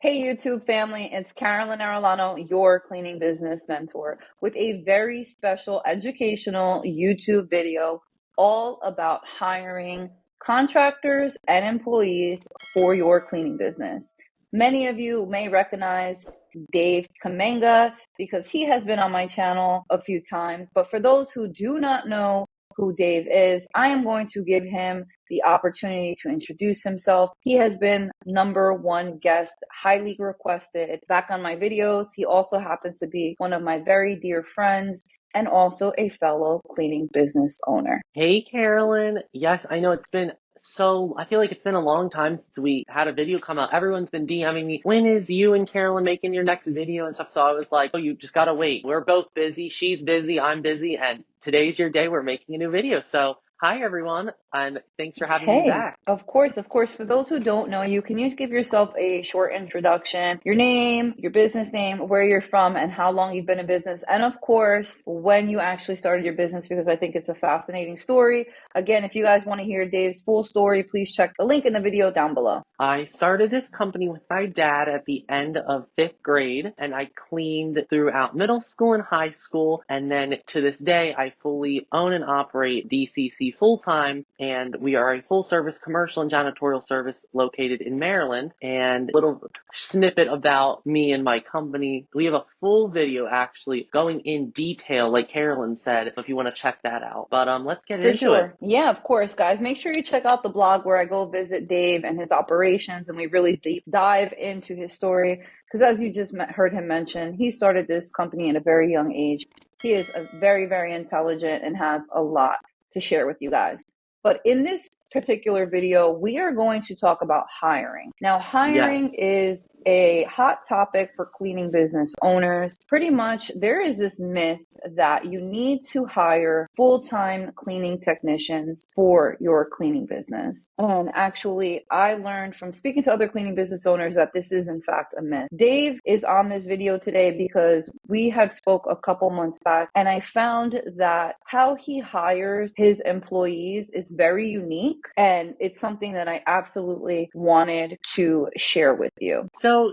Hey YouTube family, it's Carolyn Arellano, your cleaning business mentor, with a very special educational YouTube video all about hiring contractors and employees for your cleaning business. Many of you may recognize Dave Camenga because he has been on my channel a few times, but for those who do not know who Dave is, I am going to give him the opportunity to introduce himself. He has been #1 guest, highly requested back on my videos. He also happens to be one of my very dear friends and also a fellow cleaning business owner. Hey, Carolyn. Yes, I know I feel like it's been a long time since we had a video come out. Everyone's been DMing me, when is you and Carolyn making your next video and stuff? So I was like, oh, you just gotta wait. We're both busy. She's busy, I'm busy, and today's your day. We're making a new video. So hi, everyone, and thanks for having me Hey, back. of course. For those who don't know you, can you give yourself a short introduction, your name, your business name, where you're from, and how long you've been in business, and of course, when you actually started your business, because I think it's a fascinating story. Again, if you guys want to hear Dave's full story, please check the link in the video down below. I started this company with my dad at the end of 5th grade, and I cleaned throughout middle school and high school. And then to this day, I fully own and operate DCC full-time, and we are a full-service commercial and janitorial service located in Maryland. And a little snippet about me and my company. We have a full video actually going in detail, like Carolyn said, if you want to check that out. But let's get For into it. sure. Yeah, of course, guys. Make sure you check out the blog where I go visit Dave and his operations, and we really deep dive into his story. Because as you just heard him mention, he started this company at a very young age. He is a very, very intelligent and has a lot to share with you guys. But in this particular video, we are going to talk about hiring. Now, hiring Yes. is a hot topic for cleaning business owners. Pretty much, there is this myth that you need to hire full-time cleaning technicians for your cleaning business. And actually, I learned from speaking to other cleaning business owners that this is in fact a myth. Dave is on this video today because we had spoke a couple months back, and I found that how he hires his employees is very unique, and it's something that I absolutely wanted to share with you. So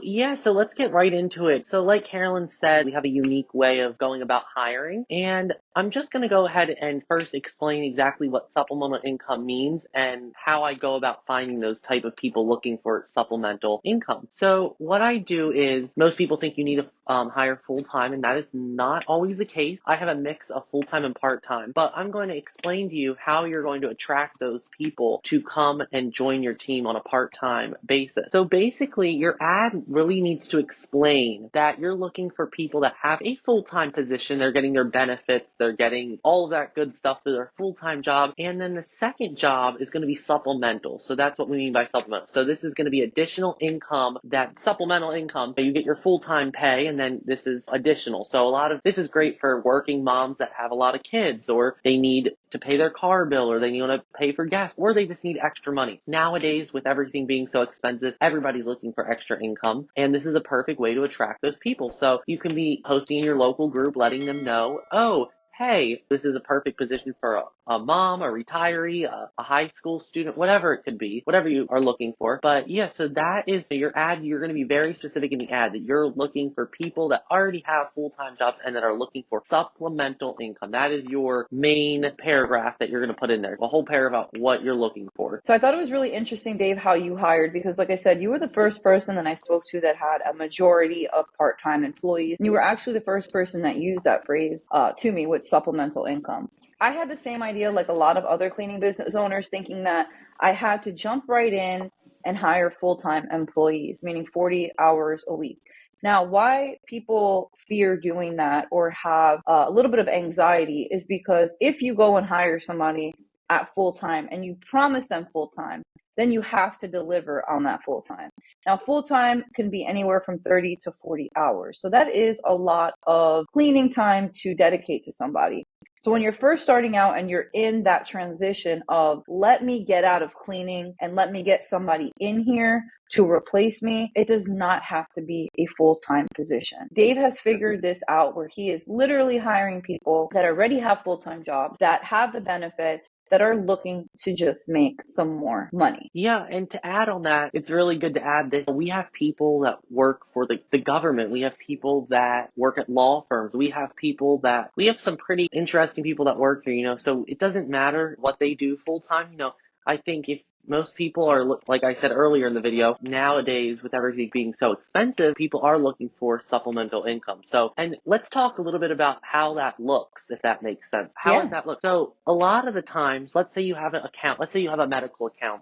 let's get right into it. So like Carolyn said, we have a unique way of going about hiring, and I'm just going to go ahead and first explain exactly what supplemental income means and how I go about finding those type of people looking for supplemental income. So what I do is, most people think you need to hire full-time, and that is not always the case. I have a mix of full-time and part-time, but I'm going to explain to you how you're going to attract those people to come and join your team on a part-time basis. So basically, your ad really needs to explain that you're looking for people that have a full-time position. They're getting their benefits, they're getting all of that good stuff for their full-time job. And then the second job is going to be supplemental. So that's what we mean by supplemental. So this is going to be additional income, that supplemental income. So you get your full-time pay, and then this is additional. So this is great for working moms that have a lot of kids, or they need to pay their car bill, or they need to pay for gas, or they just need extra money. Nowadays, with everything being so expensive, everybody's looking for extra income, and this is a perfect way to attract those people. So you can be posting in your local group, letting them know, oh, hey, this is a perfect position for a mom, a retiree, a high school student, whatever it could be, whatever you are looking for. But yeah, so that is your ad. You're going to be very specific in the ad that you're looking for people that already have full-time jobs and that are looking for supplemental income. That is your main paragraph that you're going to put in there, a whole paragraph about what you're looking for. So I thought it was really interesting, Dave, how you hired, because like I said, you were the first person that I spoke to that had a majority of part-time employees. And you were actually the first person that used that phrase to me with supplemental income. I had the same idea like a lot of other cleaning business owners, thinking that I had to jump right in and hire full-time employees, meaning 40 hours a week. Now, why people fear doing that or have a little bit of anxiety is because if you go and hire somebody at full-time and you promise them full-time, then you have to deliver on that full-time. Now, full-time can be anywhere from 30 to 40 hours. So that is a lot of cleaning time to dedicate to somebody. So when you're first starting out and you're in that transition of let me get out of cleaning and let me get somebody in here to replace me, it does not have to be a full-time position. Dave has figured this out where he is literally hiring people that already have full-time jobs, that have the benefits, that are looking to just make some more money. Yeah, and to add on that, it's really good to add this. We have people that work for the government. We have people that work at law firms. We have some pretty interesting people that work here, so it doesn't matter what they do full time. I think if most people are, like I said earlier in the video, nowadays with everything being so expensive, people are looking for supplemental income. So, and let's talk a little bit about how that looks, if that makes sense. How does Yeah. that look? So a lot of the times, let's say you have let's say you have a medical account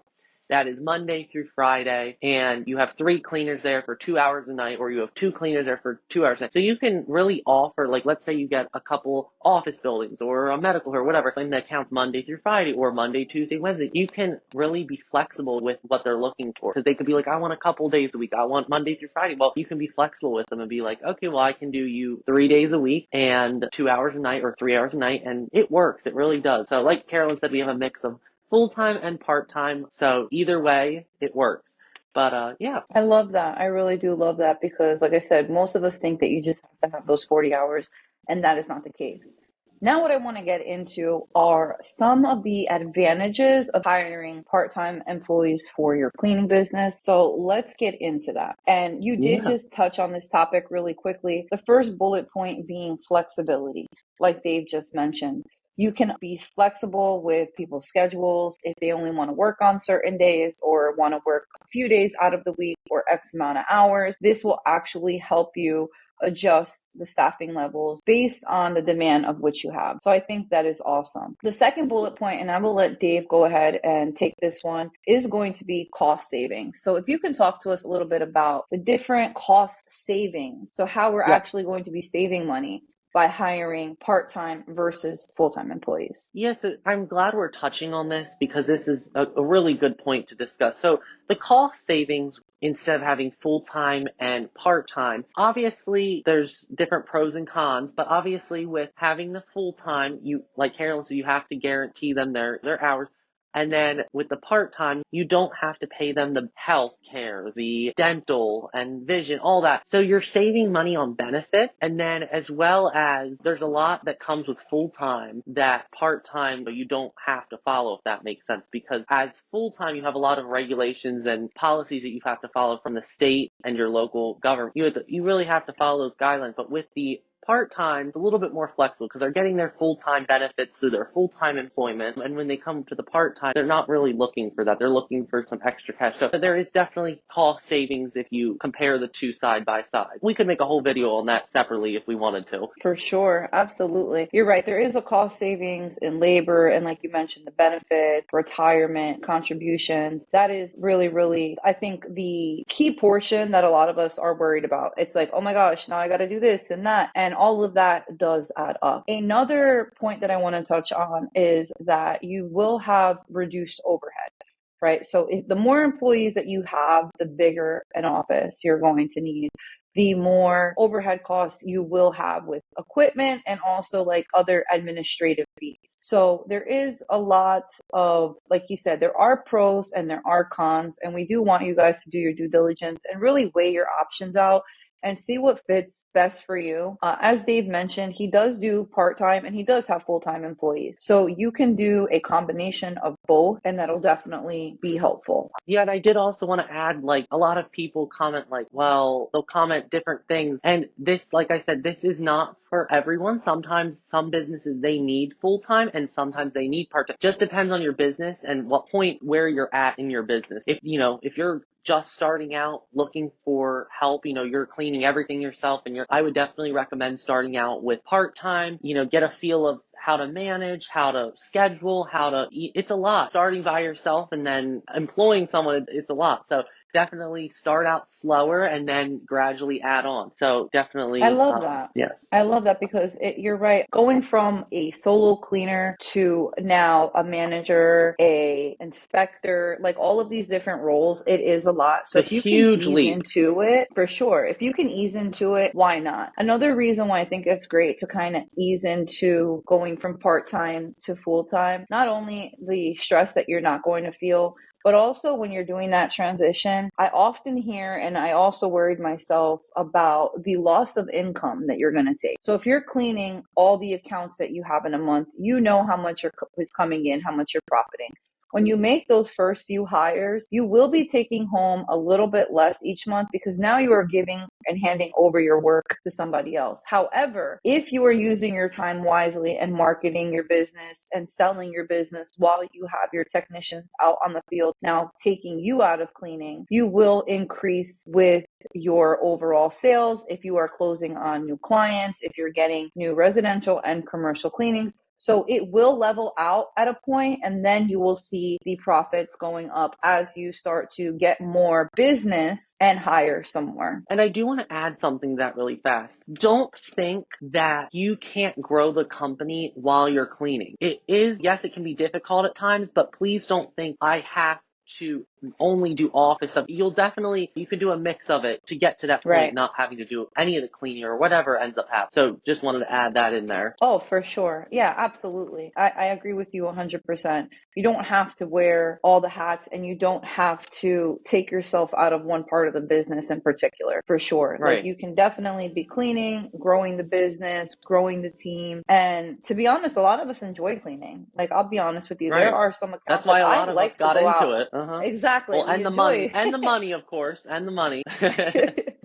that is Monday through Friday, and you have 3 cleaners there for 2 hours a night, or you have 2 cleaners there for 2 hours a night. So you can really offer, like, let's say you get a couple office buildings or a medical or whatever, and the account's Monday through Friday or Monday, Tuesday, Wednesday. You can really be flexible with what they're looking for, because they could be like, I want a couple days a week. I want Monday through Friday. Well, you can be flexible with them and be like, okay, well, I can do you 3 days a week and 2 hours a night or 3 hours a night, and it works. It really does. So like Carolyn said, we have a mix of full-time and part-time, so either way it works. But yeah. I love that. I really do love that because, like I said, most of us think that you just have to have those 40 hours, and that is not the case. Now, what I want to get into are some of the advantages of hiring part-time employees for your cleaning business. So let's get into that. And you did just touch on this topic really quickly. The first bullet point being flexibility, like Dave just mentioned. You can be flexible with people's schedules if they only want to work on certain days or want to work a few days out of the week or X amount of hours. This will actually help you adjust the staffing levels based on the demand of which you have. So I think that is awesome. The second bullet point, and I will let Dave go ahead and take this one, is going to be cost savings. So if you can talk to us a little bit about the different cost savings, so how we're actually going to be saving money by hiring part-time versus full-time employees. Yes, I'm glad we're touching on this because this is a really good point to discuss. So the cost savings, instead of having full-time and part-time, obviously there's different pros and cons, but obviously with having the full-time, like Carolyn said, you have to guarantee them their hours. And then with the part-time, you don't have to pay them the health care, the dental and vision, all that. So you're saving money on benefit. And then as well as there's a lot that comes with full-time that part-time you don't have to follow, if that makes sense. Because as full-time, you have a lot of regulations and policies that you have to follow from the state and your local government. You really have to follow those guidelines. But with the part-time, it's a little bit more flexible because they're getting their full-time benefits through their full-time employment. And when they come to the part-time, they're not really looking for that. They're looking for some extra cash. So there is definitely cost savings if you compare the two side by side. We could make a whole video on that separately if we wanted to. For sure. Absolutely. You're right. There is a cost savings in labor. And like you mentioned, the benefit, retirement, contributions. That is really, really, I think, the key portion that a lot of us are worried about. It's like, oh my gosh, now I got to do this and that. And all of that does add up. Another point that I want to touch on is that you will have reduced overhead, right? So if the more employees that you have, the bigger an office you're going to need, the more overhead costs you will have with equipment and also like other administrative fees. So there is a lot of, like you said, there are pros and there are cons, and we do want you guys to do your due diligence and really weigh your options out and see what fits best for you. As Dave mentioned, he does do part-time and he does have full-time employees. So you can do a combination of both, and that'll definitely be helpful. Yeah, and I did also want to add, like, a lot of people comment like, well, they'll comment different things. And this, like I said, this is not for everyone. Sometimes some businesses, they need full-time and sometimes they need part-time. Just depends on your business and what point where you're at in your business. If you're just starting out looking for help, you're cleaning everything yourself, and I would definitely recommend starting out with part-time, get a feel of how to manage, how to schedule, how to eat. It's a lot. Starting by yourself and then employing someone, it's a lot. So definitely start out slower and then gradually add on. So definitely. I love that. Yes. I love that because you're right. Going from a solo cleaner to now a manager, a inspector, like all of these different roles, it is a lot. So if you can ease into it, for sure. If you can ease into it, why not? Another reason why I think it's great to kind of ease into going from part-time to full-time, not only the stress that you're not going to feel, But also when you're doing that transition, I often hear, and I also worried myself about the loss of income that you're going to take. So if you're cleaning all the accounts that you have in a month, you know how much is coming in, how much you're profiting. When you make those first few hires, you will be taking home a little bit less each month because now you are giving and handing over your work to somebody else. However, if you are using your time wisely and marketing your business and selling your business while you have your technicians out on the field now taking you out of cleaning, you will increase with your overall sales if you are closing on new clients, if you're getting new residential and commercial cleanings. So it will level out at a point, and then you will see the profits going up as you start to get more business and hire some more. And I do want to add something to that really fast. Don't think that you can't grow the company while you're cleaning. It is, yes, it can be difficult at times, but please don't think I have to only do office stuff. You can do a mix of it to get to that point, Right. not having to do any of the cleaning or whatever ends up happening. So just wanted to add that in there. Oh, for sure. Yeah, absolutely. I agree with you 100%. You don't have to wear all the hats and you don't have to take yourself out of one part of the business in particular, for sure. Right. Like you can definitely be cleaning, growing the business, growing the team. And to be honest, a lot of us enjoy cleaning. Like I'll be honest with you, Right. there are some accounts That's why that a lot I of like us to got go into out. it. Uh-huh. Exactly. Well, and the money, of course, and the money.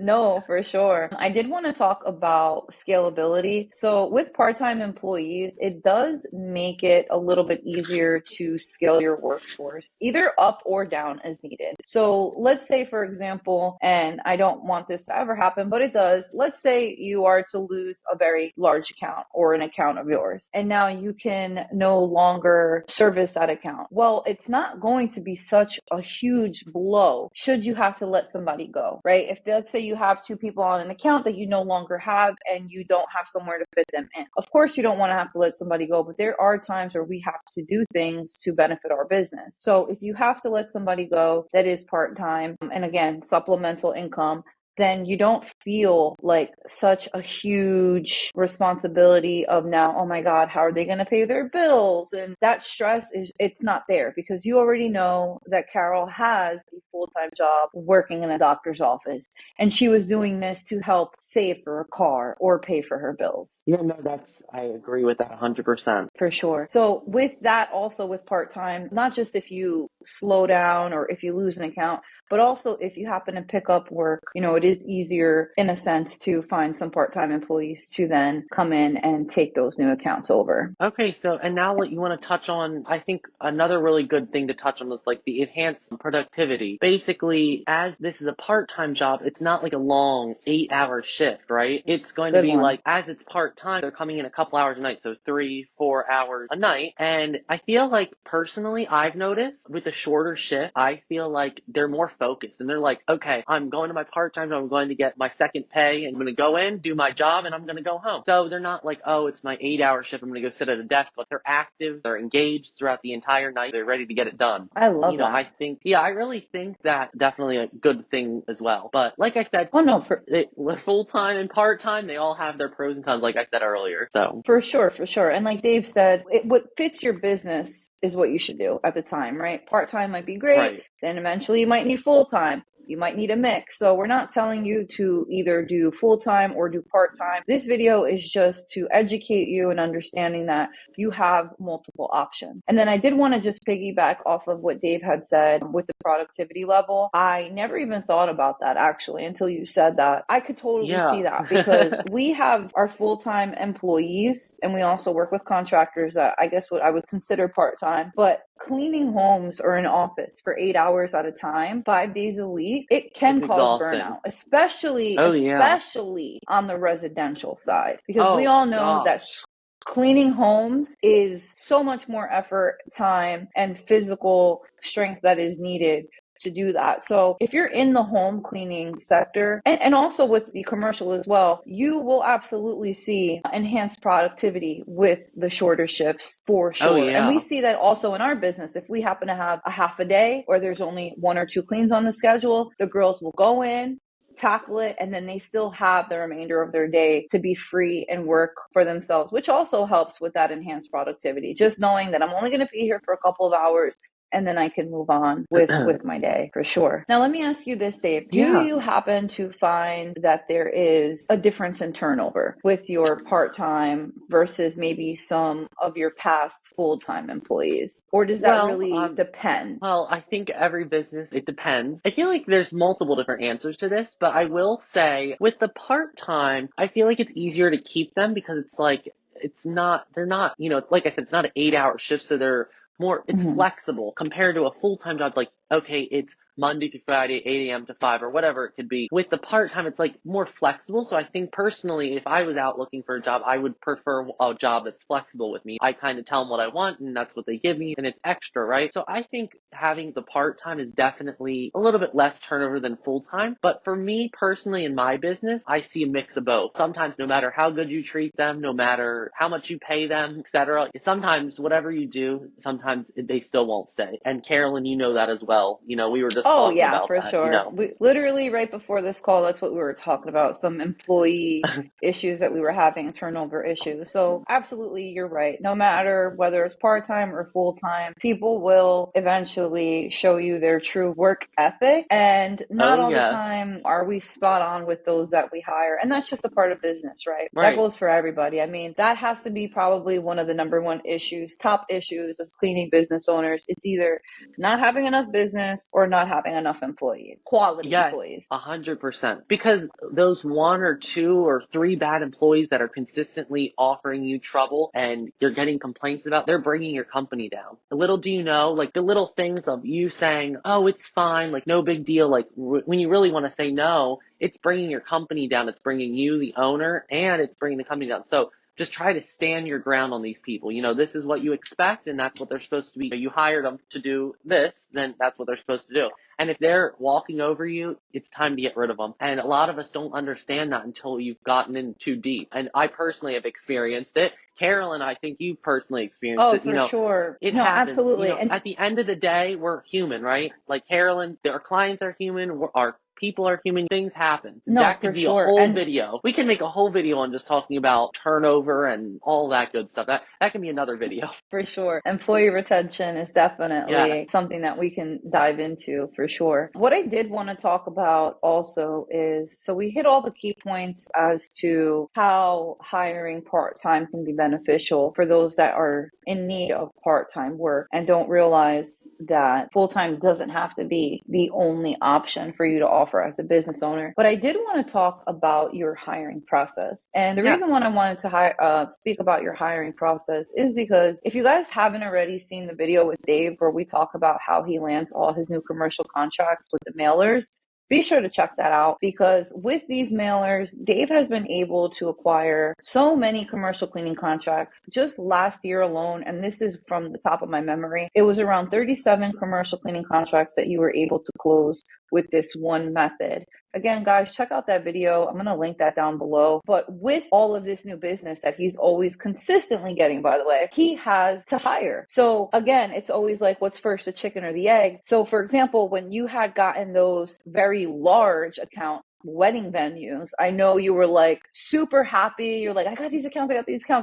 No, for sure. I did want to talk about scalability. So with part-time employees, it does make it a little bit easier to scale your workforce, either up or down as needed. So let's say, for example, and I don't want this to ever happen, but it does. Let's say you are to lose a very large account or an account of yours, and now you can no longer service that account. Well, it's not going to be such a huge blow should you have to let somebody go, right? If let's say you have two people on an account that you no longer have and you don't have somewhere to fit them in. Of course, you don't want to have to let somebody go, but there are times where we have to do things to benefit our business. So if you have to let somebody go that is part-time, and again, supplemental income, then you don't feel like such a huge responsibility of now, oh my God, how are they going to pay their bills? And that stress it's not there because you already know that Carol has a full-time job working in a doctor's office. And she was doing this to help save for a car or pay for her bills. Yeah, no, I agree with that 100%. For sure. So with that, also with part-time, not just if you slow down or if you lose an account, but also if you happen to pick up work, it is easier in a sense to find some part-time employees to then come in and take those new accounts over. Okay, so, and now what you want to touch on, I think another really good thing to touch on is like the enhanced productivity. Basically, as this is a part-time job, it's not like a long 8-hour shift, right? It's going to be like, as it's part-time, they're coming in a couple hours a night, so 3-4 hours a night. And I feel like personally, I've noticed with a shorter shift, I feel like they're more focused and they're like, okay, I'm going to my part-time job, I'm going to get my second pay and I'm going to go in, do my job, and I'm going to go home. So they're not like, oh, it's my 8-hour shift, I'm going to go sit at a desk, but they're active, they're engaged throughout the entire night, they're ready to get it done. I love that. I really think that definitely a good thing as well. But like I said, full-time and part-time, they all have their pros and cons, like I said earlier. So for sure. And like Dave said, what fits your business is what you should do at the time, right? Part-time might be great. Right. Then eventually you might need full-time. You might need a mix. So we're not telling you to either do full-time or do part-time. This video is just to educate you in understanding that you have multiple options. And then I did want to just piggyback off of what Dave had said with the productivity level. I never even thought about that actually until you said that. I could totally see that because we have our full-time employees and we also work with contractors that I guess what I would consider part-time, but cleaning homes or an office for 8 hours at a time, 5 days a week, it can cause burnout, especially on the residential side, because we all know that cleaning homes is so much more effort, time, and physical strength that is needed to do that. So if you're in the home cleaning sector and also with the commercial as well, you will absolutely see enhanced productivity with the shorter shifts for sure. And we see that also in our business. If we happen to have a half a day or there's only 1 or 2 cleans on the schedule, the girls will go in, tackle it, and then they still have the remainder of their day to be free and work for themselves, which also helps with that enhanced productivity. Just knowing that I'm only going to be here for a couple of hours, and then I can move on with my day for sure. Now, let me ask you this, Dave. Do Yeah. you happen to find that there is a difference in turnover with your part-time versus maybe some of your past full-time employees? Or does that Well, really depend? well, I think every business, it depends. I feel like there's multiple different answers to this, but I will say with the part-time, I feel like it's easier to keep them because it's like, they're not, like I said, it's not an 8-hour shift, so it's Mhm. flexible compared to a full-time job. Like, okay, it's Monday through Friday, 8 a.m. to 5 or whatever it could be. With the part-time, it's like more flexible. So I think personally, if I was out looking for a job, I would prefer a job that's flexible with me. I kind of tell them what I want and that's what they give me and it's extra, right? So I think having the part-time is definitely a little bit less turnover than full-time. But for me personally in my business, I see a mix of both. Sometimes no matter how good you treat them, no matter how much you pay them, etc., sometimes whatever you do, sometimes they still won't stay. And Carolyn, you know that as well. We were just Oh talking yeah, about for that. sure. We literally right before this call, that's what we were talking about, some employee issues that we were having, turnover issues. So absolutely, you're right. No matter whether it's part-time or full-time, people will eventually show you their true work ethic. And not Oh, all the yes. time are we spot on with those that we hire. And that's just a part of business, right? That Right. goes for everybody. I mean, that has to be probably one of the number one issues, top issues as cleaning business owners. It's either not having enough business or not having enough employees, quality Yes, employees. 100%. Because those one or two or three bad employees that are consistently offering you trouble and you're getting complaints about, they're bringing your company down. Little do you know, like the little things of you saying, oh, it's fine, like no big deal. Like when you really want to say no, it's bringing your company down. It's bringing you, the owner, and it's bringing the company down. So just try to stand your ground on these people. This is what you expect and that's what they're supposed to be. You hired them to do this, then that's what they're supposed to do. And if they're walking over you, it's time to get rid of them. And a lot of us don't understand that until you've gotten in too deep. And I personally have experienced it. Carolyn, I think you personally experienced Oh, it. for sure. It No, happens. absolutely. And At the end of the day, we're human, right? Like Carolyn, our clients are human. Our people are human. Things happen. no, That could for be a sure. whole And video. We can make a whole video on just talking about turnover and all that good stuff. That can be another video. for sure. Employee retention is definitely Yes. something that we can dive into for sure. What I did want to talk about also is, so we hit all the key points as to how hiring part-time can be beneficial for those that are in need of part-time work and don't realize that full-time doesn't have to be the only option for you to offer as a business owner. But I did want to talk about your hiring process. And the Yes. reason why I wanted to speak about your hiring process is because if you guys haven't already seen the video with Dave where we talk about how he lands all his new commercial contracts with the mailers, be sure to check that out because with these mailers, Dave has been able to acquire so many commercial cleaning contracts just last year alone. And this is from the top of my memory. It was around 37 commercial cleaning contracts that you were able to close with this one method. Again, guys, check out that video. I'm going to link that down below. But with all of this new business that he's always consistently getting, by the way, he has to hire. So again, it's always like, what's first, the chicken or the egg? So for example, when you had gotten those very large account wedding venues, I know you were like super happy. You're like, I got these accounts.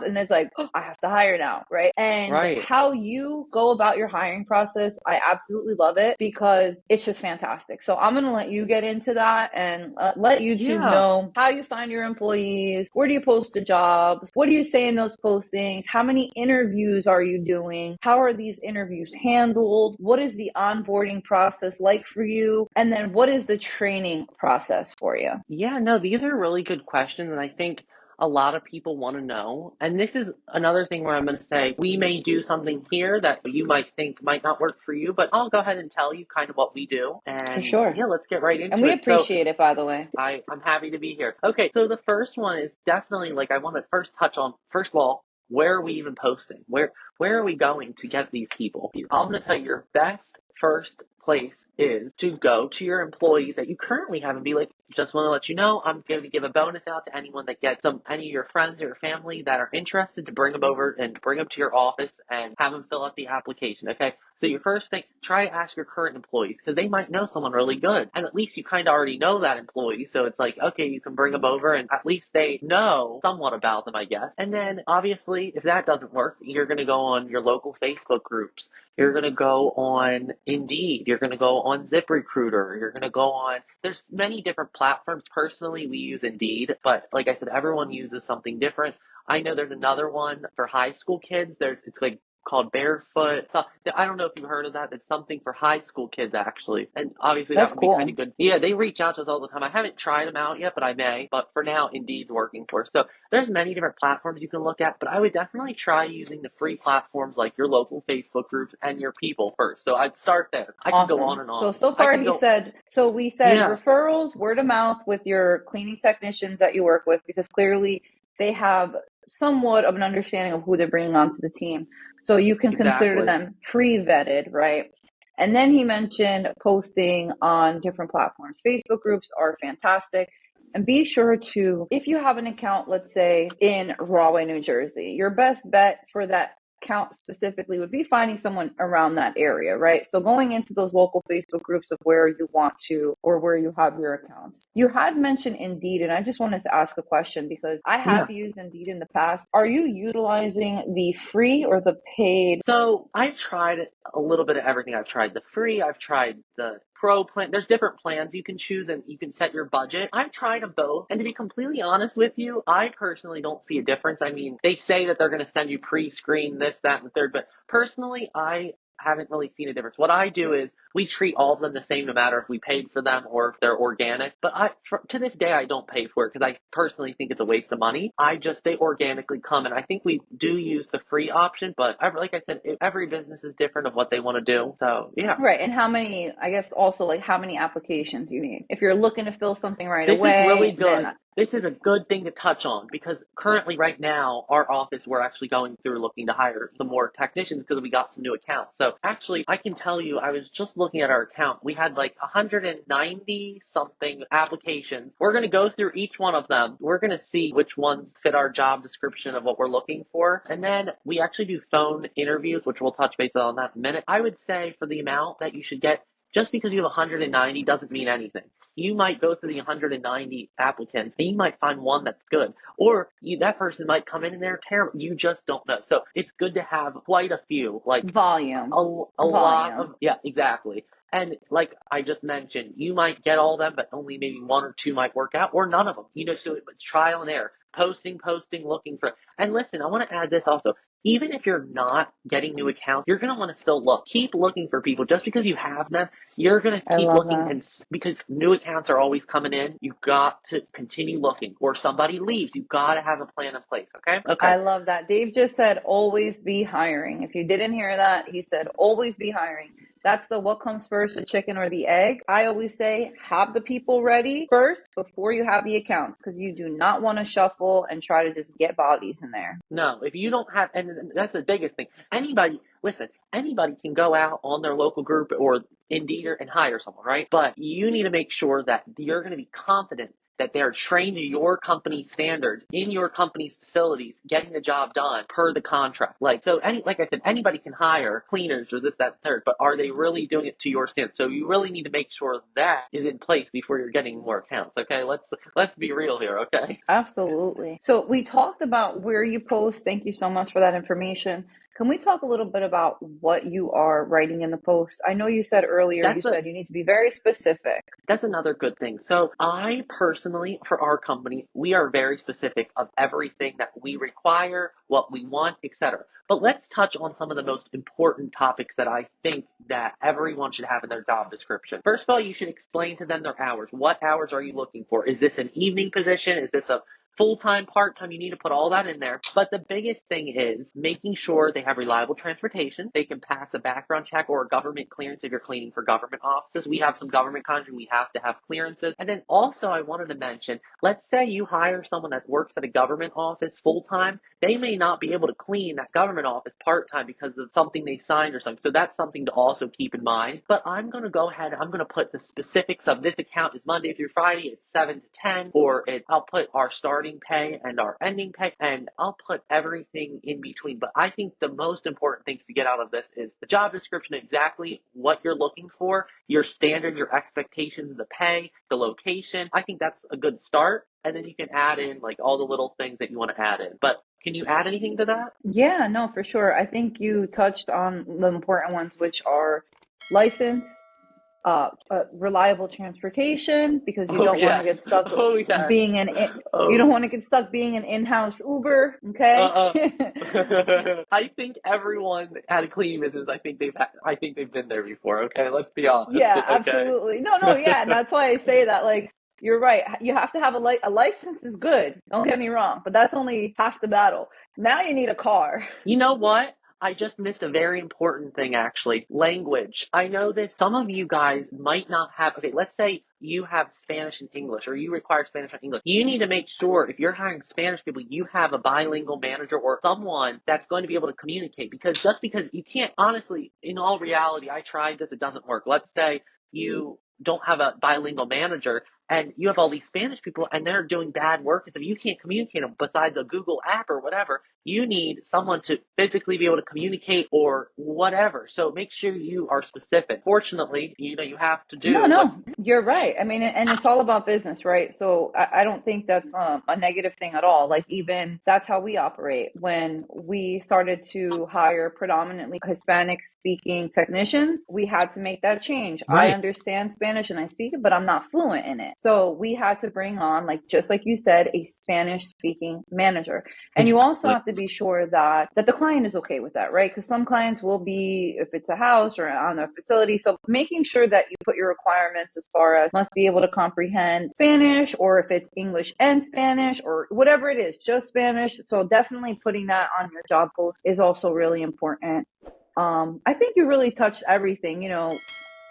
And it's like, oh, I have to hire now, right? And Right. how you go about your hiring process, I absolutely love it because it's just fantastic. So I'm going to let you get into that and let YouTube Yeah. know how you find your employees. Where do you post the jobs? What do you say in those postings? How many interviews are you doing? How are these interviews handled? What is the onboarding process like for you? And then what is the training process for you? Yeah, no, these are really good questions, and I think a lot of people want to know. And this is another thing where I'm going to say we may do something here that you might think might not work for you, but I'll go ahead and tell you kind of what we do. For And sure. yeah, let's get right And into we it. So appreciate it, by the way. I'm happy to be here. Okay, so the first one is definitely like I want to first touch on, first of all, where are we even posting? Where are we going to get these people? I'm going to tell you your best first place is to go to your employees that you currently have and be like, just want to let you know, I'm going to give a bonus out to anyone that gets any of your friends or your family that are interested to bring them over and bring them to your office and have them fill out the application. Okay. So your first thing, try to ask your current employees because they might know someone really good. And at least you kind of already know that employee. So it's like, okay, you can bring them over and at least they know somewhat about them, I guess. And then obviously, if that doesn't work, you're going to go on your local Facebook groups. You're going to go on Indeed. You're going to go on ZipRecruiter. You're going to go on, there's many different platforms. Personally, we use Indeed, but like I said, everyone uses something different. I know there's another one for high school kids. It's like called Barefoot. So I don't know if you've heard of that. It's something for high school kids actually, and obviously that That's would be kind of cool. good. Yeah, they reach out to us all the time. I haven't tried them out yet, but I may. But for now, Indeed's working for us. So there's many different platforms you can look at, but I would definitely try using the free platforms like your local Facebook groups and your people first. So I'd start there. I could go on Awesome. and So, on. so I far could he go. said, so we said Yeah, referrals, word of mouth with your cleaning technicians that you work with, because clearly they have somewhat of an understanding of who they're bringing onto the team. So you can consider exactly. them pre-vetted, right? And then he mentioned posting on different platforms. Facebook groups are fantastic. And be sure to, if you have an account, let's say in Rahway, New Jersey, your best bet for that account specifically would be finding someone around that area, right? So going into those local Facebook groups of where you want to or where you have your accounts. You had mentioned Indeed, and I just wanted to ask a question because I Yeah. have used Indeed in the past. Are you utilizing the free or the paid? So I've tried a little bit of everything. I've tried the free, I've tried the pro plan. There's different plans you can choose and you can set your budget. I've tried them both. And to be completely honest with you, I personally don't see a difference. I mean, they say that they're going to send you pre-screen this, that, and the third, but personally, I haven't really seen a difference. What I do is we treat all of them the same no matter if we paid for them or if they're organic. But to this day, I don't pay for it because I personally think it's a waste of money. They organically come, and I think we do use the free option. But like I said, every business is different of what they want to do. So yeah. Right. And how many, I guess also like how many applications you need. If you're looking to fill something right This is really away, good. then This is a good thing to touch on because currently, right now, our office, we're actually going through looking to hire some more technicians because we got some new accounts. So actually, I can tell you, I was just looking at our account. We had like 190 something applications. We're going to go through each one of them. We're going to see which ones fit our job description of what we're looking for. And then we actually do phone interviews, which we'll touch base on that in a minute. I would say for the amount that you should get, just because you have 190 doesn't mean anything. You might go through the 190 applicants and you might find one that's good. Or that person might come in and they're terrible. You just don't know. So it's good to have quite a few, like volume, a lot volume. of, yeah, exactly. And like I just mentioned, you might get all of them, but only maybe one or two might work out or none of them. So it's trial and error. Posting, looking for. And listen, I want to add this also. Even if you're not getting new accounts, you're going to want to still look. Keep looking for people. Just because you have them, you're going to I keep love looking. that. And because new accounts are always coming in, you've got to continue looking. Or somebody leaves, you've got to have a plan in place. Okay? Okay. I love that. Dave just said always be hiring. If you didn't hear that, he said always be hiring. That's the what comes first, the chicken or the egg. I always say have the people ready first before you have the accounts because you do not want to shuffle and try to just get bodies in there. No, if you don't have, and that's the biggest thing. Anybody can go out on their local group or Indeed and hire someone, right? But you need to make sure that you're going to be confident that they're trained to your company's standards in your company's facilities, getting the job done per the contract. Like I said, anybody can hire cleaners or this, that, and third, but are they really doing it to your standards? So you really need to make sure that is in place before you're getting more accounts. Okay, let's be real here. Okay. Absolutely. So we talked about where you post. Thank you so much for that information. Can we talk a little bit about what you are writing in the post? I know you said earlier, you That's a said you need to be very specific. That's another good thing. So I personally, for our company, we are very specific of everything that we require, what we want, etc. But let's touch on some of the most important topics that I think that everyone should have in their job description. First of all, you should explain to them their hours. What hours are you looking for? Is this an evening position? Is this a full-time, part-time? You need to put all that in there. But the biggest thing is making sure they have reliable transportation. They can pass a background check or a government clearance if you're cleaning for government offices. We have some government contracts. We have to have clearances. And then also I wanted to mention, let's say you hire someone that works at a government office full-time. They may not be able to clean that government office part-time because of something they signed or something. So that's something to also keep in mind. But I'm going to go ahead. I'm going to put the specifics of this account is Monday through Friday. It's 7 to 10, or I'll put our starting starting pay and our ending pay, and I'll put everything in between. But I think the most important things to get out of this is the job description, exactly what you're looking for, your standards, your expectations, the pay, the location. I think that's a good start. And then you can add in like all the little things that you want to add in. But can you add anything to that? Yeah, no, for sure. I think you touched on the important ones, which are license, reliable transportation, because you Oh, don't want to get yes. stuck Oh, yes. being you don't Oh, want to get stuck being an in-house Uber, okay? uh, I think everyone at a cleaning business, I think they've been there before. Okay, let's be honest. Yeah, Okay. absolutely. No, no, yeah, and that's why I say that. Like, you're right. You have to have a license is good. Don't get me wrong, but that's only half the battle. Now you need a car. You know what? I just missed a very important thing actually. Language. I know that some of you guys might not have, okay, let's say you have Spanish and English, or you require Spanish and English. You need to make sure if you're hiring Spanish people, you have a bilingual manager or someone that's going to be able to communicate. Because just because you can't, honestly, in all reality, I tried this, it doesn't work. Let's say you don't have a bilingual manager and you have all these Spanish people and they're doing bad work. If you can't communicate them besides a Google app or whatever, you need someone to physically be able to communicate or whatever. So make sure you are specific. Fortunately, you have to No, do what. no, you're right. I mean, and it's all about business, right? So I don't think that's a negative thing at all. Like, even that's how we operate. When we started to hire predominantly Hispanic speaking technicians, we had to make that change. I Right. understand Spanish and I speak it, but I'm not fluent in it. So we had to bring on, like, just like you said, a Spanish speaking manager. And you also Exactly. have to be sure that the client is okay with that, right? Because some clients will be, if it's a house or on a facility. So making sure that you put your requirements as far as must be able to comprehend Spanish, or if it's English and Spanish, or whatever it is, just Spanish. So definitely putting that on your job post is also really important. I think you really touched everything,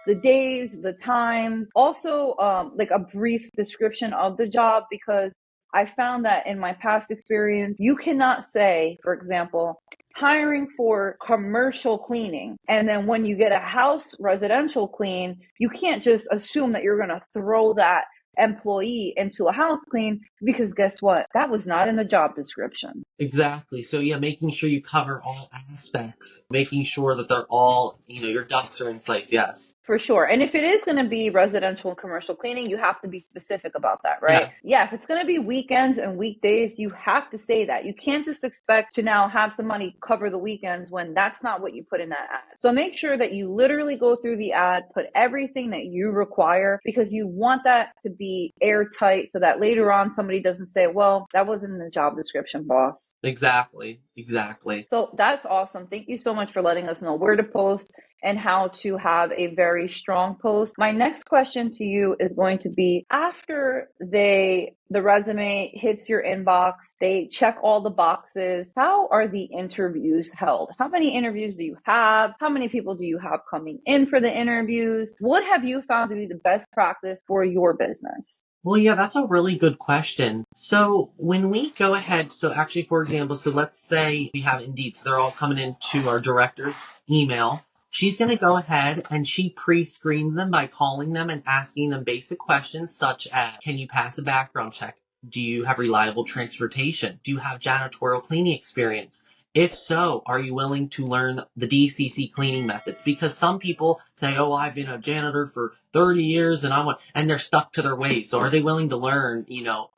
the days, the times, also like a brief description of the job, because I found that in my past experience, you cannot say, for example, hiring for commercial cleaning, and then when you get a house residential clean, you can't just assume that you're going to throw that employee into a house clean, because guess what? That was not in the job description. Exactly. So yeah, making sure you cover all aspects, making sure that they're all, your ducks are in place. Yes. For sure. And if it is going to be residential and commercial cleaning, you have to be specific about that, right? Yes. Yeah, if it's going to be weekends and weekdays, you have to say that. You can't just expect to now have somebody cover the weekends when that's not what you put in that ad. So make sure that you literally go through the ad, put everything that you require, because you want that to be airtight so that later on somebody doesn't say, well, that wasn't in the job description, boss. Exactly. Exactly. So that's awesome. Thank you so much for letting us know where to post and how to have a very strong post. My next question to you is going to be, after the resume hits your inbox, they check all the boxes, how are the interviews held? How many interviews do you have? How many people do you have coming in for the interviews? What have you found to be the best practice for your business? Well, yeah, that's a really good question. So when we go ahead, so actually, for example, so let's say we have Indeed, so they're all coming into our director's email. She's going to go ahead and she pre-screens them by calling them and asking them basic questions such as, can you pass a background check? Do you have reliable transportation? Do you have janitorial cleaning experience? If so, are you willing to learn the DCC cleaning methods? Because some people say, oh, I've been a janitor for 30 years and they're stuck to their ways. So are they willing to learn,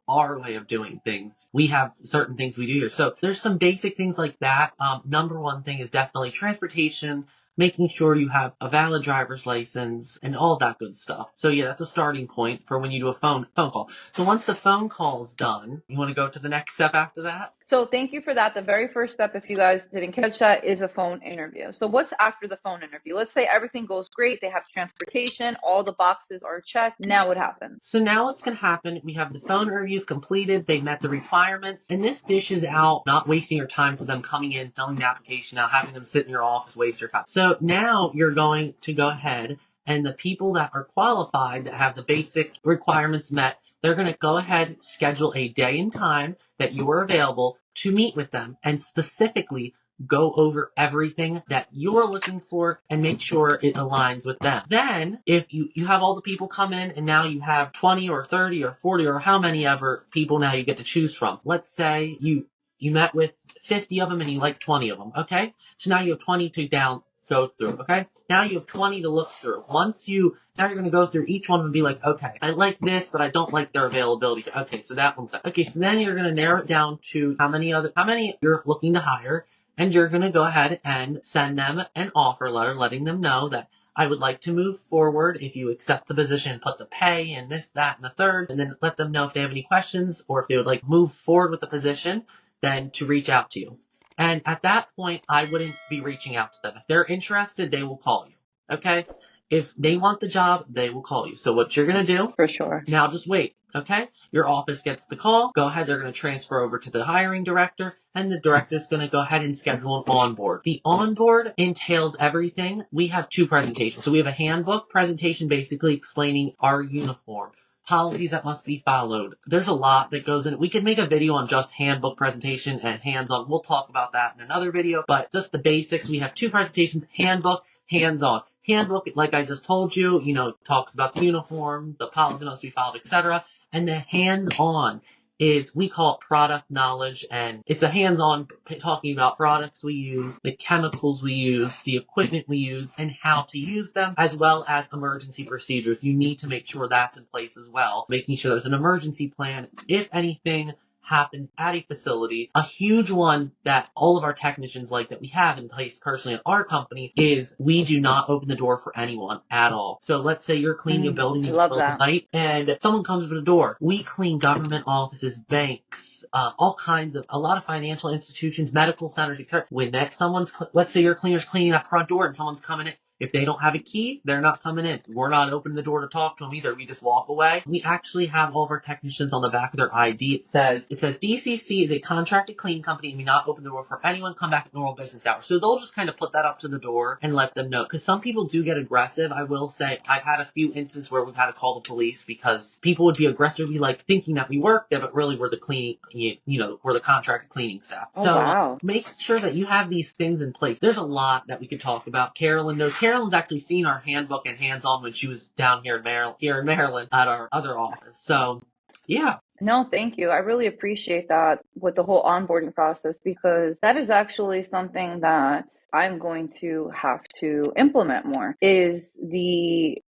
our way of doing things? We have certain things we do here. So there's some basic things like that. Number one thing is definitely transportation, making sure you have a valid driver's license and all that good stuff. So yeah, that's a starting point for when you do a phone call. So once the phone call's done, you want to go to the next step after that? So thank you for that. The very first step, if you guys didn't catch that, is a phone interview. So what's after the phone interview? Let's say everything goes great. They have transportation. All the boxes are checked. Now what happens? So now what's going to happen, we have the phone interviews completed. They met the requirements. And this dishes out not wasting your time for them coming in, filling the application out, having them sit in your office, waste your time. So now you're going to go ahead, and the people that are qualified, that have the basic requirements met, they're going to go ahead, schedule a day and time that you are available to meet with them and specifically go over everything that you're looking for and make sure it aligns with them. Then if you have all the people come in and now you have 20 or 30 or 40 or how many ever people now you get to choose from. Let's say you met with 50 of them and you like 20 of them. Okay. So now you have 20 to go through. Okay. Now you have 20 to look through. Now you're going to go through each one and be like, okay, I like this, but I don't like their availability. Okay. So that one's done. Okay. So then you're going to narrow it down to how many you're looking to hire. And you're going to go ahead and send them an offer letter letting them know that I would like to move forward if you accept the position, put the pay and this, that, and the third, and then let them know if they have any questions or if they would like move forward with the position, then to reach out to you. And at that point, I wouldn't be reaching out to them. If they're interested, they will call you. Okay? If they want the job, they will call you. So what you're going to do, For sure. now just wait. Okay? Your office gets the call. Go ahead. They're going to transfer over to the hiring director, and the director is going to go ahead and schedule an onboard. The onboard entails everything. We have 2 presentations. So we have a handbook presentation basically explaining our uniform, policies that must be followed. There's a lot that goes in. We could make a video on just handbook presentation and hands-on. We'll talk about that in another video, but just the basics. We have 2 presentations, handbook, hands-on. Handbook, like I just told you, talks about the uniform, the policy must be followed, etc. And the hands-on is, we call it product knowledge, and it's a hands-on talking about products we use, the chemicals we use, the equipment we use, and how to use them, as well as emergency procedures. You need to make sure that's in place as well, making sure there's an emergency plan if anything happens at a facility. A huge one that all of our technicians like that we have in place personally at our company is we do not open the door for anyone at all. So let's say you're cleaning a building night and someone comes to the door. We clean government offices, banks, a lot of financial institutions, medical centers, etc. When let's say your cleaner's cleaning that front door and someone's coming in. If they don't have a key, they're not coming in. We're not opening the door to talk to them either. We just walk away. We actually have all of our technicians on the back of their ID. It says DCC is a contracted cleaning company and we not open the door for anyone. Come back at normal business hours. So they'll just kind of put that up to the door and let them know. Because some people do get aggressive. I will say I've had a few instances where we've had to call the police because people would be aggressively thinking that we work there, but really we're the cleaning, we're the contracted cleaning staff. Wow. Make sure that you have these things in place. There's a lot that we could talk about. Carolyn's actually seen our handbook and hands-on when she was down here in Maryland at our other office. So, yeah. No, thank you. I really appreciate that with the whole onboarding process, because that is actually something that I'm going to have to implement more, is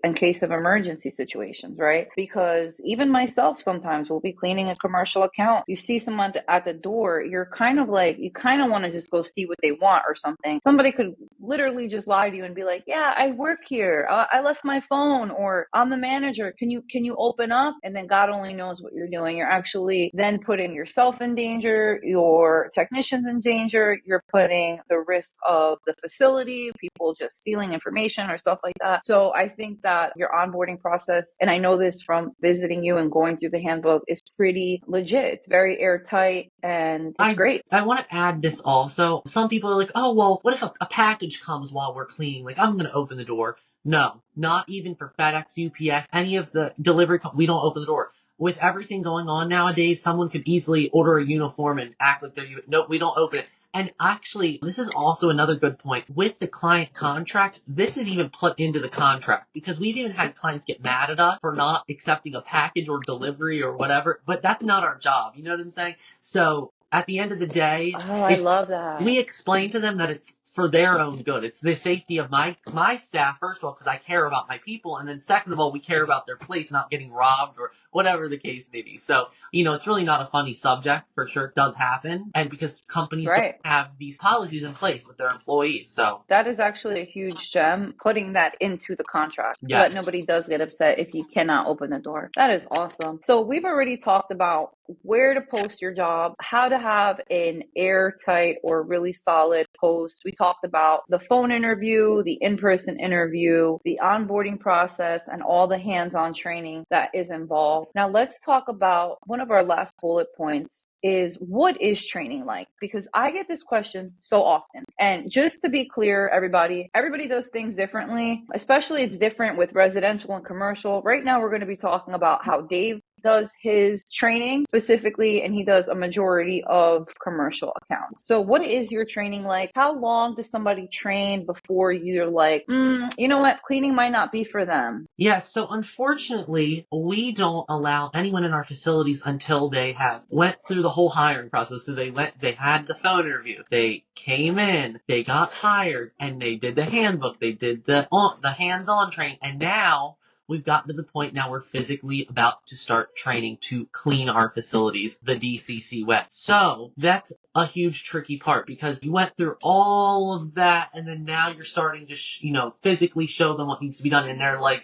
in case of emergency situations, right? Because even myself sometimes will be cleaning a commercial account. You see someone at the door, you kind of want to just go see what they want or something. Somebody could literally just lie to you and be like, yeah, I work here. I left my phone, or I'm the manager. Can you open up? And then God only knows what you're doing. You're actually then putting yourself in danger, your technicians in danger. You're putting the risk of the facility, people just stealing information or stuff like that. So I think that your onboarding process, and I know this from visiting you and going through the handbook, is pretty legit. It's very airtight and it's great. I want to add this also. Some people are like, oh, well, what if a package comes while we're cleaning? Like, I'm going to open the door. No, not even for FedEx, UPS, any of the delivery we don't open the door. With everything going on nowadays, someone could easily order a uniform and act like no, we don't open it. And actually, this is also another good point. With the client contract, this is even put into the contract, because we've even had clients get mad at us for not accepting a package or delivery or whatever, but that's not our job. You know what I'm saying? So at the end of the day, I love that. We explain to them that it's for their own good. It's the safety of my staff, first of all, because I care about my people. And then second of all, we care about their place not getting robbed or whatever the case may be. So, it's really not a funny subject. For sure, it does happen. And because companies don't have these policies in place with their employees. So that is actually a huge gem, putting that into the contract so that nobody does get upset if you cannot open the door. That is awesome. So we've already talked about where to post your jobs, how to have an airtight or really solid post. We talked about the phone interview, the in-person interview, the onboarding process, and all the hands-on training that is involved. Now let's talk about one of our last bullet points is, what is training like? Because I get this question so often. And just to be clear, everybody does things differently, especially it's different with residential and commercial. Right now, we're going to be talking about how Dave does his training specifically, and he does a majority of commercial accounts. So what is your training like? How long does somebody train before you're like, you know what, cleaning might not be for them? Yeah, so unfortunately, we don't allow anyone in our facilities until they have went through the whole hiring process. So they had the phone interview, they came in, they got hired, and they did the handbook, they did the hands-on training, and now we've gotten to the point now we're physically about to start training to clean our facilities the DCC way. So that's a huge tricky part because you went through all of that and then now you're starting to, physically show them what needs to be done. And they're like,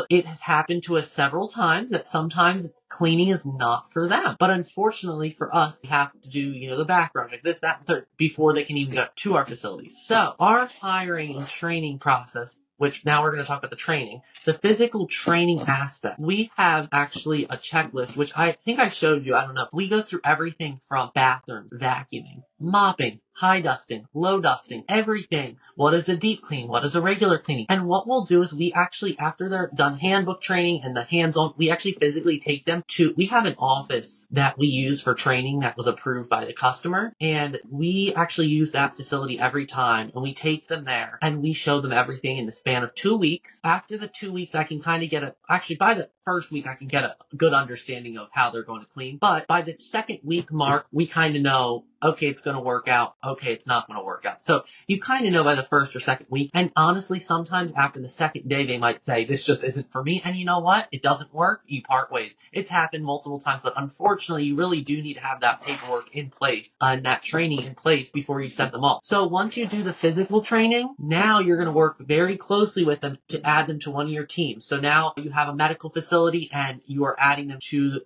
it has happened to us several times that sometimes cleaning is not for them. But unfortunately for us, we have to do, the background check, this, that, and third, before they can even get to our facilities. So our hiring and training process, which now we're going to talk about the training, the physical training aspect. We have actually a checklist, which I think I showed you. I don't know. We go through everything from bathrooms, vacuuming, mopping, high dusting, low dusting, everything. What is a deep clean? What is a regular cleaning? And what we'll do is we actually, after they're done handbook training and the hands-on, we actually physically take them we have an office that we use for training that was approved by the customer. And we actually use that facility every time. And we take them there and we show them everything in the span of 2 weeks. After the 2 weeks, I can kind of by the first week, I can get a good understanding of how they're going to clean. But by the second week mark, we kind of know, okay, it's going to work out. Okay, it's not going to work out. So you kind of know by the first or second week. And honestly, sometimes after the second day, they might say, this just isn't for me. And you know what? It doesn't work. You part ways. It's happened multiple times, but unfortunately, you really do need to have that paperwork in place and that training in place before you set them off. So once you do the physical training, now you're going to work very closely with them to add them to one of your teams. So now you have a medical facility and you are adding them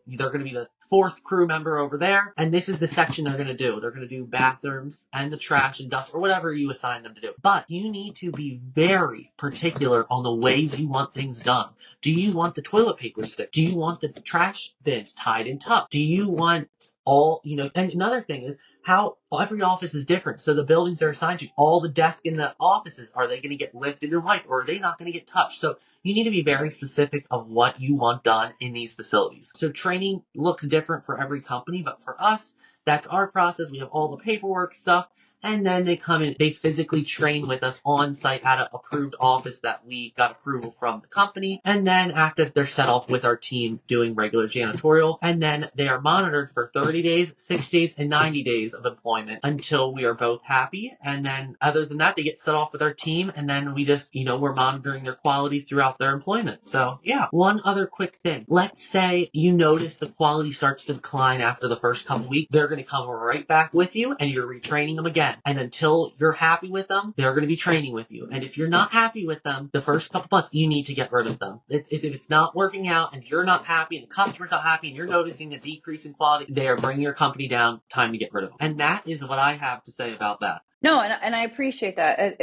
they're going to be the fourth crew member over there. And this is the section they're going to do. They're going to do bathrooms and the trash and dust or whatever you assign them to do. But you need to be very particular on the ways you want things done. Do you want the toilet paper stick? Do you want the trash bins tied and tucked? Do you want and another thing is how every office is different. So the buildings they're assigned to, all the desks in the offices, are they going to get lifted and wiped or are they not going to get touched? So you need to be very specific of what you want done in these facilities. So training looks different for every company, but for us, that's our process. We have all the paperwork stuff. And then they come in, they physically train with us on site at an approved office that we got approval from the company. And then after they're set off with our team doing regular janitorial, and then they are monitored for 30 days, 60 days, and 90 days of employment until we are both happy. And then other than that, they get set off with our team. And then we just, we're monitoring their quality throughout their employment. So yeah, one other quick thing. Let's say you notice the quality starts to decline after the first couple weeks. They're going to come right back with you and you're retraining them again. And until you're happy with them, they're going to be training with you. And if you're not happy with them, the first couple months, you need to get rid of them. If it's not working out and you're not happy and the customer's not happy and you're noticing a decrease in quality, they are bringing your company down, time to get rid of them. And that is what I have to say about that. No, and I appreciate that.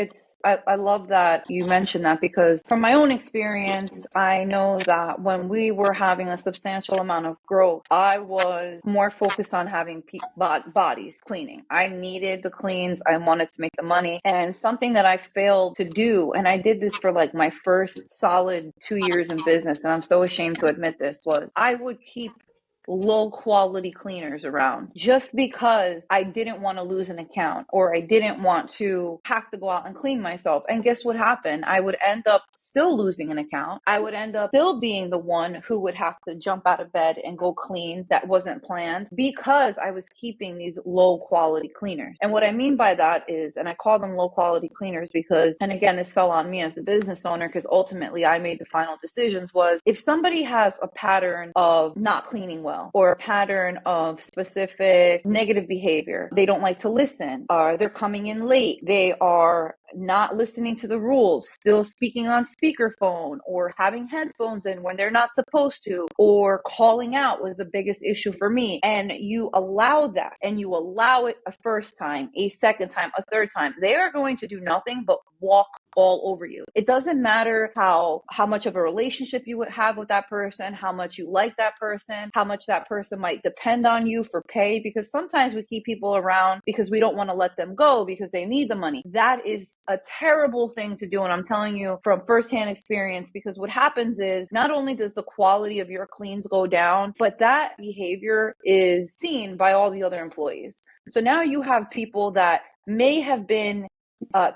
I love that you mentioned that because from my own experience, I know that when we were having a substantial amount of growth, I was more focused on having bodies cleaning. I needed the cleans. I wanted to make the money. And something that I failed to do, and I did this for like my first solid 2 years in business, and I'm so ashamed to admit this, was I would keep low quality cleaners around just because I didn't want to lose an account or I didn't want to have to go out and clean myself. And guess what happened? I would end up still losing an account. I would end up still being the one who would have to jump out of bed and go clean that wasn't planned because I was keeping these low quality cleaners. And what I mean by that is, and I call them low quality cleaners because, and again, this fell on me as the business owner because ultimately I made the final decisions, was if somebody has a pattern of not cleaning well, or a pattern of specific negative behavior. They don't like to listen. They're coming in late. They are not listening to the rules, still speaking on speakerphone or having headphones in when they're not supposed to, or calling out was the biggest issue for me. And you allow that and you allow it a first time, a second time, a third time. They are going to do nothing but walk all over you. It doesn't matter how much of a relationship you would have with that person, how much you like that person, how much that person might depend on you for pay, because sometimes we keep people around because we don't want to let them go because they need the money. That is a terrible thing to do. And I'm telling you from firsthand experience, because what happens is not only does the quality of your cleans go down, but that behavior is seen by all the other employees. So now you have people that may have been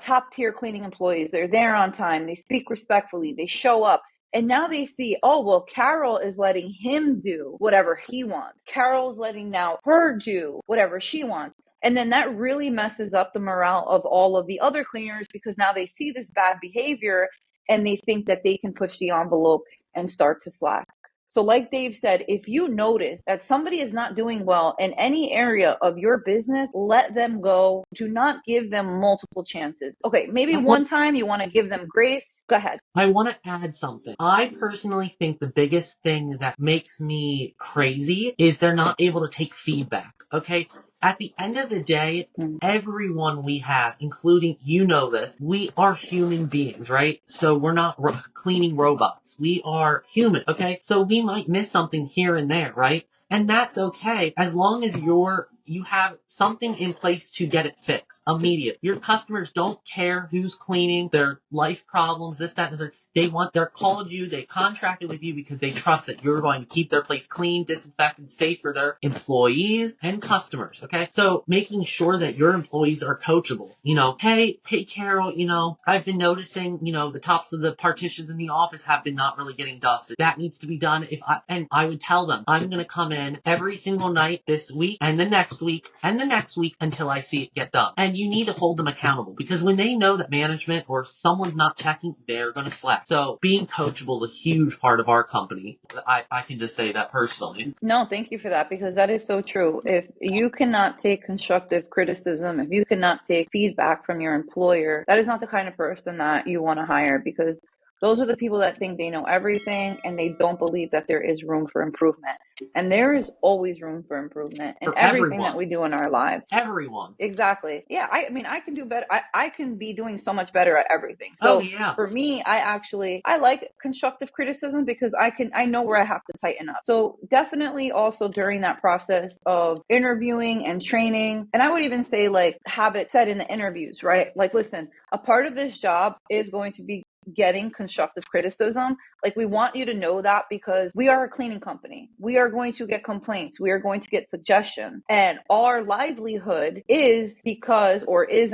top tier cleaning employees. They're there on time. They speak respectfully. They show up. And now they see, oh, well, Carol is letting him do whatever he wants. Carol's letting now her do whatever she wants. And then that really messes up the morale of all of the other cleaners, because now they see this bad behavior and they think that they can push the envelope and start to slack. So like Dave said, if you notice that somebody is not doing well in any area of your business, let them go. Do not give them multiple chances. Okay, maybe one time you want to give them grace. Go ahead. I want to add something. I personally think the biggest thing that makes me crazy is they're not able to take feedback, okay? At the end of the day, everyone we have, including, you know this, we are human beings, right? So we're not cleaning robots. We are human, okay? So we might miss something here and there, right? And that's okay as long as you have something in place to get it fixed immediate. Your customers don't care who's cleaning, their life problems, this, that, and the other. They're called you, they contracted with you because they trust that you're going to keep their place clean, disinfected, safe for their employees and customers, okay? So making sure that your employees are coachable. Hey Carol, I've been noticing, the tops of the partitions in the office have been not really getting dusted. That needs to be done. And I would tell them, I'm going to come in every single night this week and the next week and the next week until I see it get done. And you need to hold them accountable, because when they know that management or someone's not checking, they're going to slack. So being coachable is a huge part of our company. I can just say that personally. No, thank you for that, because that is so true. If you cannot take constructive criticism, if you cannot take feedback from your employer, that is not the kind of person that you want to hire, because those are the people that think they know everything and they don't believe that there is room for improvement. And there is always room for improvement in everything that we do in our lives. Everyone. Exactly. Yeah. I can do better. I can be doing so much better at everything. So for me, I like constructive criticism, because I know where I have to tighten up. So definitely also during that process of interviewing and training, and I would even say like have it said in the interviews, right? Like, listen, a part of this job is going to be getting constructive criticism. Like, we want you to know that, because we are a cleaning company. We are going to get complaints. We are going to get suggestions. And our livelihood is in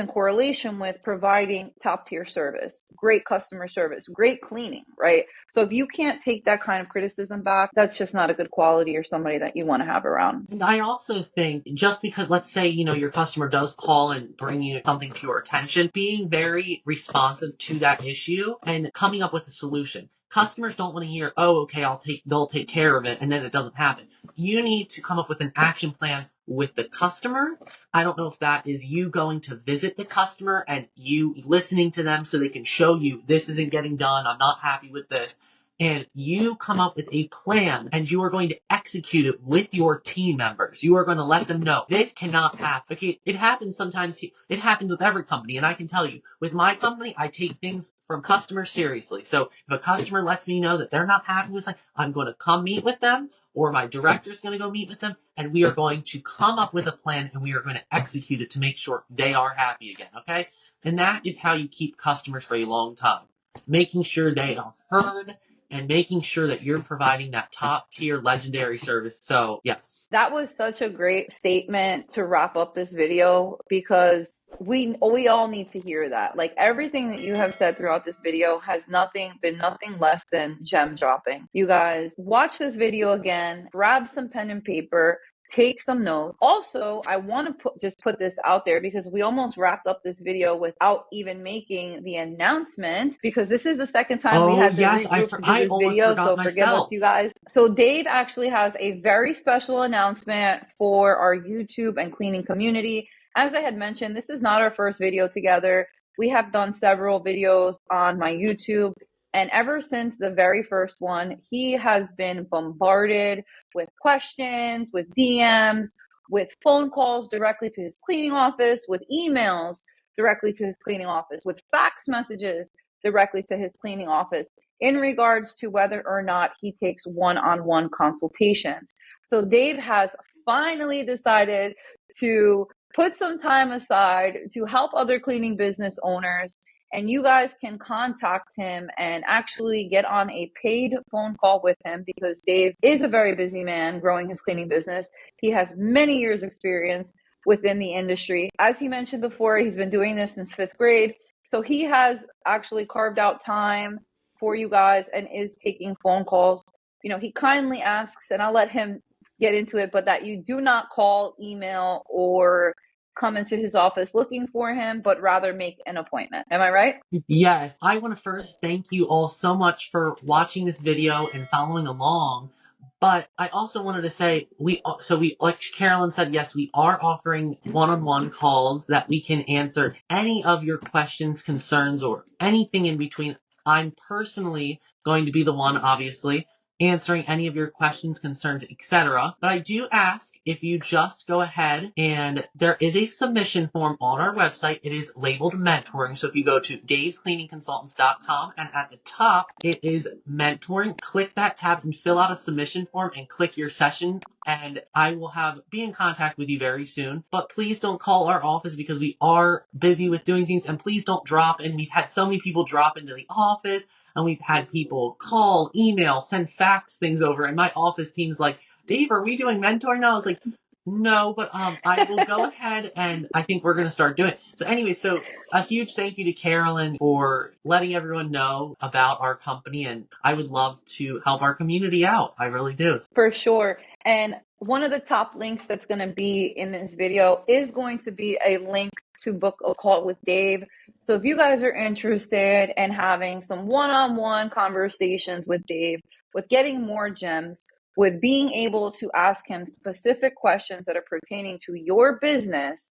correlation with providing top tier service, great customer service, great cleaning, right? So if you can't take that kind of criticism back, that's just not a good quality or somebody that you want to have around. And I also think, just because, let's say, your customer does call and bring you something to your attention, being very responsive to that issue and coming up with a solution. Customers don't want to hear, oh, okay, they'll take care of it, and then it doesn't happen. You need to come up with an action plan with the customer. I don't know if that is you going to visit the customer and you listening to them so they can show you, this isn't getting done, I'm not happy with this. And you come up with a plan, and you are going to execute it with your team members. You are going to let them know this cannot happen. Okay, it happens sometimes. It happens with every company, and I can tell you, with my company, I take things from customers seriously. So if a customer lets me know that they're not happy with something, I'm going to come meet with them, or my director's going to go meet with them, and we are going to come up with a plan, and we are going to execute it to make sure they are happy again. Okay, and that is how you keep customers for a long time, making sure they are heard and making sure that you're providing that top tier legendary service. So yes. That was such a great statement to wrap up this video, because we all need to hear that. Like, everything that you have said throughout this video has been nothing less than gem dropping. You guys, watch this video again, grab some pen and paper, take some notes. Also, I want to put this out there, because we almost wrapped up this video without even making the announcement, because this is the second time we had to regroup to do this video. So forgive us, you guys. So Dave actually has a very special announcement for our YouTube and cleaning community. As I had mentioned, this is not our first video together. We have done several videos on my YouTube. And ever since the very first one, he has been bombarded with questions, with DMs, with phone calls directly to his cleaning office, with emails, directly to his cleaning office, with fax messages directly to his cleaning office in regards to whether or not he takes one-on-one consultations. So Dave has finally decided to put some time aside to help other cleaning business owners, and you guys can contact him and actually get on a paid phone call with him, because Dave is a very busy man growing his cleaning business. He has many years experience within the industry. As he mentioned before, he's been doing this since 5th grade. So he has actually carved out time for you guys and is taking phone calls. He kindly asks, and I'll let him get into it, but that you do not call, email, or come into his office looking for him, but rather make an appointment. Am I right? Yes. I want to first thank you all so much for watching this video and following along. But I also wanted to say, like Carolyn said, yes, we are offering one-on-one calls that we can answer any of your questions, concerns, or anything in between. I'm personally going to be the one, obviously, answering any of your questions, concerns, etc. But I do ask if you just go ahead, and there is a submission form on our website. It is labeled mentoring. So if you go to davescleaningconsultants.com, and at the top it is mentoring, click that tab and fill out a submission form and click your session, and I will be in contact with you very soon. But please don't call our office because we are busy with doing things, and please don't drop in. We've had so many people drop into the office, and we've had people call, email, send fax things over, and my office team's like, Dave, are we doing mentoring now? I was like, no, but I will go ahead, and I think we're going to start doing it. So anyway, so a huge thank you to Carolyn for letting everyone know about our company, and I would love to help our community out. I really do. For sure. And one of the top links that's going to be in this video is going to be a link to book a call with Dave. So if you guys are interested in having some one-on-one conversations with Dave, with getting more gems, with being able to ask him specific questions that are pertaining to your business,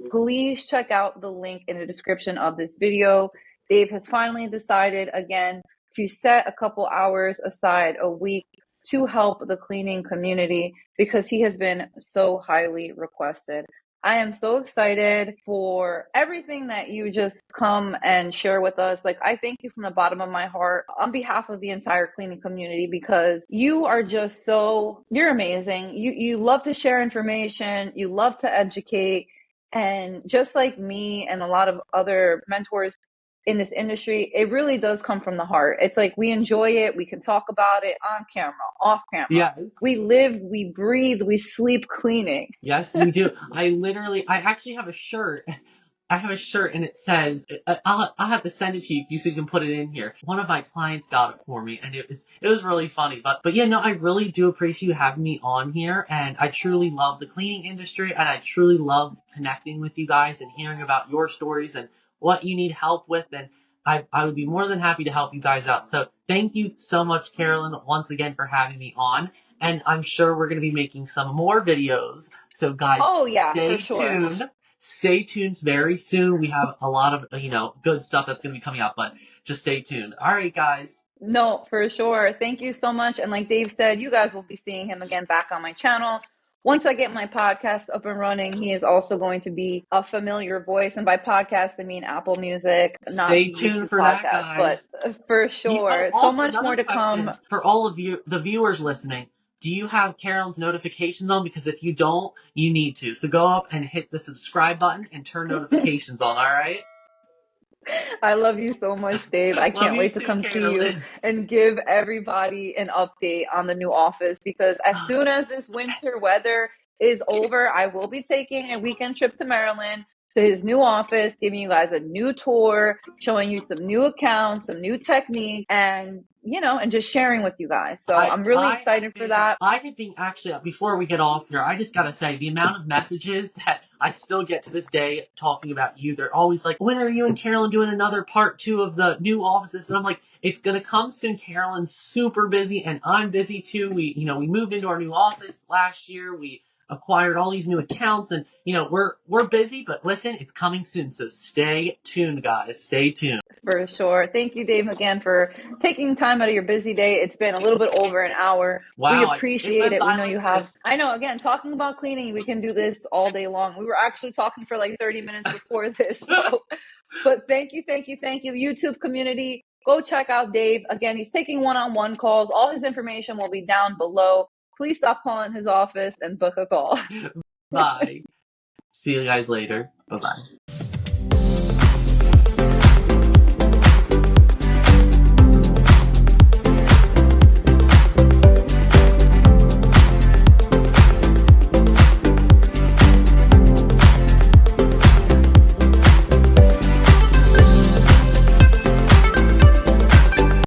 please check out the link in the description of this video. Dave has finally decided again to set a couple hours aside a week to help the cleaning community because he has been so highly requested. I am so excited for everything that you just come and share with us. Like, I thank you from the bottom of my heart on behalf of the entire cleaning community, because you are just you're amazing. You love to share information. You love to educate. And just like me and a lot of other mentors in this industry, it really does come from the heart. It's like we enjoy it. We can talk about it on camera, off camera. Yes. We live, we breathe, we sleep cleaning. Yes, we do. I actually have a shirt. I have a shirt and it says, I'll have to send it to you so you can put it in here. One of my clients got it for me, and it was really funny. But yeah, no, I really do appreciate you having me on here, and I truly love the cleaning industry, and I truly love connecting with you guys and hearing about your stories and what you need help with, and I would be more than happy to help you guys out. So thank you so much, Carolyn, once again for having me on, and I'm sure we're going to be making some more videos. So guys, stay tuned. Stay tuned very soon. We have a lot of, good stuff that's going to be coming out, but just stay tuned. All right, guys. No, for sure. Thank you so much. And like Dave said, you guys will be seeing him again back on my channel. Once I get my podcast up and running, he is also going to be a familiar voice. And by podcast, I mean Apple Music, not Stay tuned for podcast, that, guys. But for sure. So much more to come. For all of you, the viewers listening, do you have Carolyn's notifications on? Because if you don't, you need to. So go up and hit the subscribe button and turn notifications on, all right? I love you so much, Dave. I can't wait to come see you and give everybody an update on the new office, because as soon as this winter weather is over, I will be taking a weekend trip to Maryland to his new office, giving you guys a new tour, showing you some new accounts, some new techniques, and and just sharing with you guys. So I'm really excited for that. I have been actually, before we get off here, I just got to say the amount of messages that I still get to this day talking about you. They're always like, when are you and Carolyn doing another part 2 of the new offices? And I'm like, it's going to come soon. Carolyn's super busy and I'm busy too. We moved into our new office last year. We acquired all these new accounts, and we're busy, but listen, it's coming soon. So stay tuned, guys. Stay tuned. For sure. Thank you, Dave, again for taking time out of your busy day. It's been a little bit over an hour. Wow, We it appreciate went it. We by know you like have, this. I know, again, talking about cleaning, we can do this all day long. We were actually talking for like 30 minutes before this. So, but thank you, thank you, thank you. YouTube community, go check out Dave. Again, he's taking one-on-one calls. All his information will be down below. Please stop calling his office and book a call. Bye. See you guys later. Bye-bye.